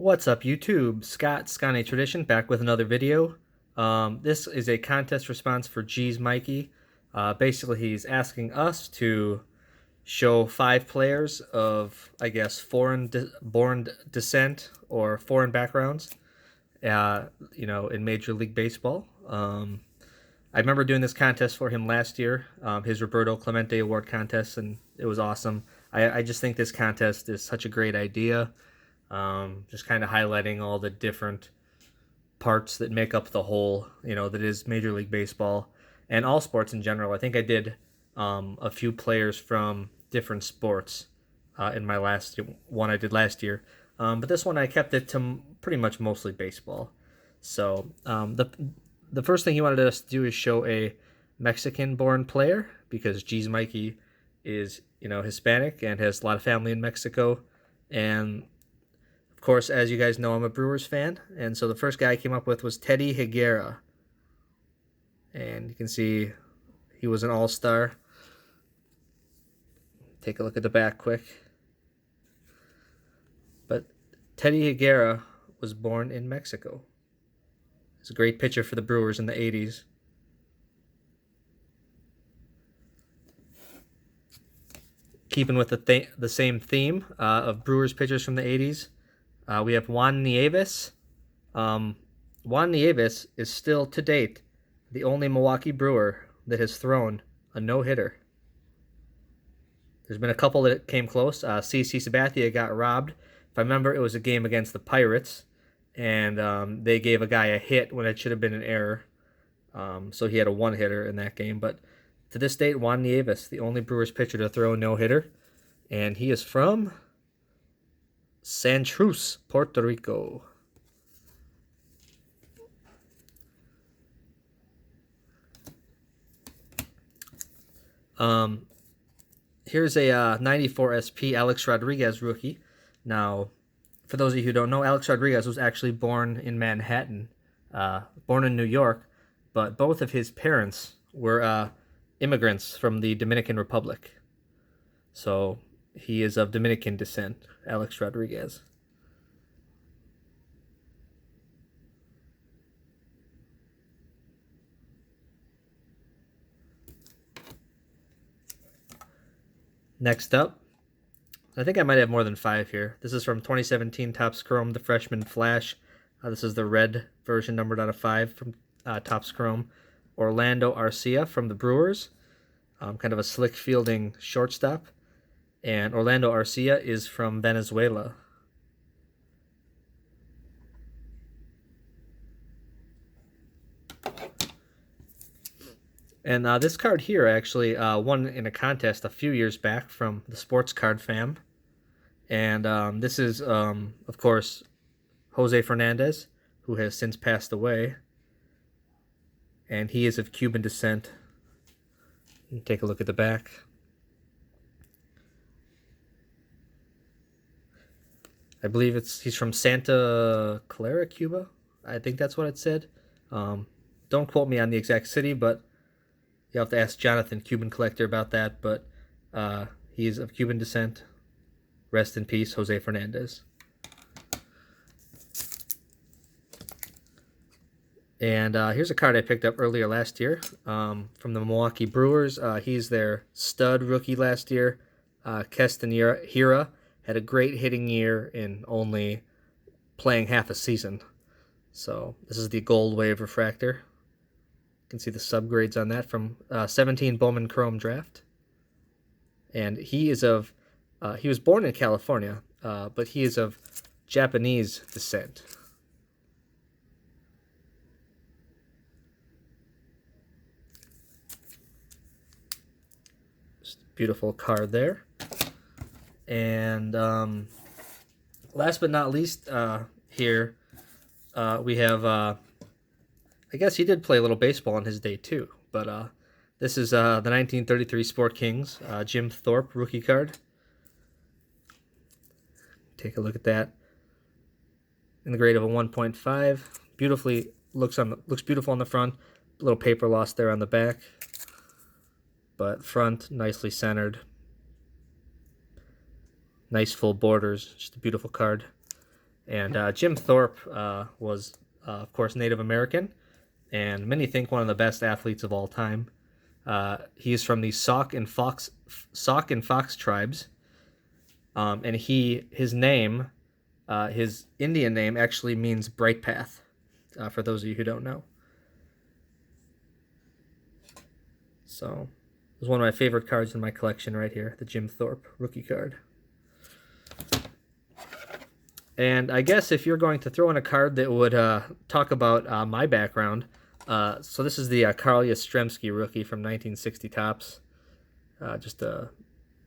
What's up, YouTube? Scott Tradition back with another video. This is a contest response for G's Mikey. Basically, he's asking us to show 5 players of, I guess, born descent or foreign backgrounds, in Major League Baseball. I remember doing this contest for him last year, his Roberto Clemente Award contest, and it was awesome. I just think this contest is such a great idea. Just kind of highlighting all the different parts that make up the whole, that is Major League Baseball and all sports in general. I think I did a few players from different sports in my last one I did last year. But this one I kept it to pretty much mostly baseball. So the first thing he wanted us to do is show a Mexican-born player because G's Mikey is, Hispanic and has a lot of family in Mexico. And of course, as you guys know, I'm a Brewers fan, and so the first guy I came up with was Teddy Higuera. And you can see he was an all-star. Take a look at the back quick. But Teddy Higuera was born in Mexico. It's a great pitcher for the Brewers in the 80s. Keeping with the same theme of Brewers pitchers from the 80s, we have Juan Nieves. Juan Nieves is still, to date, the only Milwaukee Brewer that has thrown a no-hitter. There's been a couple that came close. CC Sabathia got robbed. If I remember, it was a game against the Pirates, and they gave a guy a hit when it should have been an error. So he had a one-hitter in that game. But to this date, Juan Nieves, the only Brewers pitcher to throw a no-hitter, and he is from San Cruz, Puerto Rico. Here's a 94 SP Alex Rodriguez rookie. Now, for those of you who don't know, Alex Rodriguez was actually born in Manhattan, born in New York, but both of his parents were immigrants from the Dominican Republic. So he is of Dominican descent, Alex Rodriguez. Next up, I think I might have more than 5 here. This is from 2017 Topps Chrome, the Freshman Flash. This is the red version numbered out of 5 from Topps Chrome. Orlando Arcia from the Brewers, kind of a slick fielding shortstop. And Orlando Arcia is from Venezuela. And this card here actually won in a contest a few years back from the Sports Card Fam. And this is, of course, Jose Fernandez, who has since passed away. And he is of Cuban descent. Take a look at the back. I believe he's from Santa Clara, Cuba. I think that's what it said. Don't quote me on the exact city, but you'll have to ask Jonathan, Cuban Collector, about that. But he is of Cuban descent. Rest in peace, Jose Fernandez. And here's a card I picked up earlier last year from the Milwaukee Brewers. He's their stud rookie last year. Keston Hiura had a great hitting year in only playing half a season. So this is the Gold Wave Refractor. You can see the subgrades on that from 17 Bowman Chrome draft. And he is of, he was born in California, but he is of Japanese descent. Just a beautiful card there. And last but not least, here we have, I guess he did play a little baseball in his day too, but this is the 1933 Sport Kings, Jim Thorpe rookie card. Take a look at that. In the grade of a 1.5, beautifully looks beautiful on the front. A little paper loss there on the back, but front nicely centered. Nice full borders, just a beautiful card. And Jim Thorpe was, of course, Native American, and many think one of the best athletes of all time. He's from the Sauk and Fox tribes, and his name, his Indian name, actually means bright path. For those of you who don't know, so it was one of my favorite cards in my collection right here, the Jim Thorpe rookie card. And I guess if you're going to throw in a card that would talk about my background, so this is the Carl Yastrzemski rookie from 1960 Topps. Just a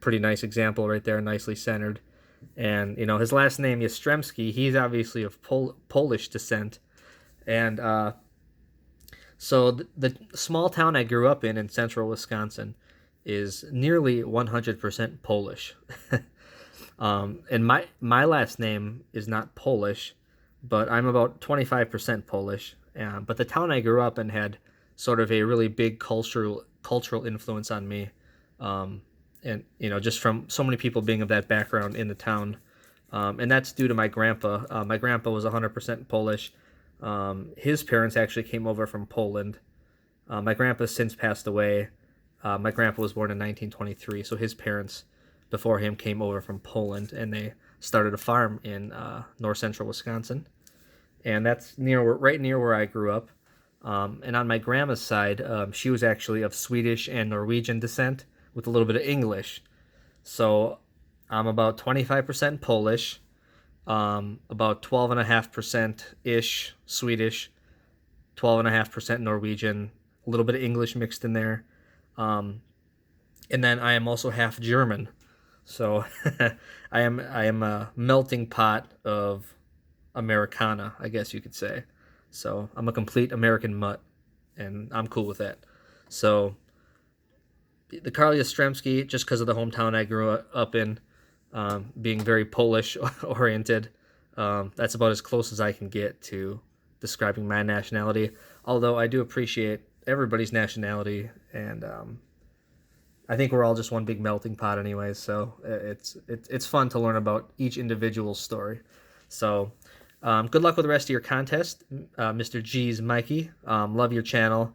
pretty nice example right there, nicely centered. And, you know, his last name, Yastrzemski, he's obviously of Polish descent. And so the small town I grew up in central Wisconsin is nearly 100% Polish. And my last name is not Polish, but I'm about 25% Polish. But the town I grew up in had sort of a really big cultural influence on me, and you know, just from so many people being of that background in the town, and that's due to my grandpa. My grandpa was 100% Polish. His parents actually came over from Poland. My grandpa since passed away. My grandpa was born in 1923, so his parents before him came over from Poland, and they started a farm in north central Wisconsin, and that's right near where I grew up. And on my grandma's side, she was actually of Swedish and Norwegian descent with a little bit of English. So I'm about 25% Polish, about 12.5% ish Swedish, 12.5% Norwegian, a little bit of English mixed in there. And then I am also half German. So I am a melting pot of Americana, I guess you could say. So I'm a complete American mutt, and I'm cool with that. So the Carl Yastrzemski, just because of the hometown I grew up in, being very Polish oriented, that's about as close as I can get to describing my nationality. Although I do appreciate everybody's nationality, and I think we're all just one big melting pot anyways, so it's fun to learn about each individual story. So good luck with the rest of your contest, Mr. G's Mikey. Love your channel.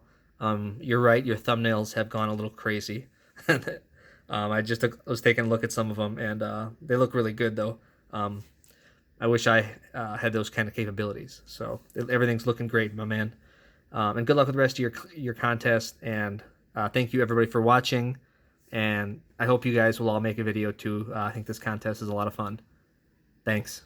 You're right, your thumbnails have gone a little crazy. I was taking a look at some of them, and they look really good, though. I wish I had those kind of capabilities. So everything's looking great, my man. And good luck with the rest of your contest, and thank you, everybody, for watching. And I hope you guys will all make a video too. I think this contest is a lot of fun. Thanks.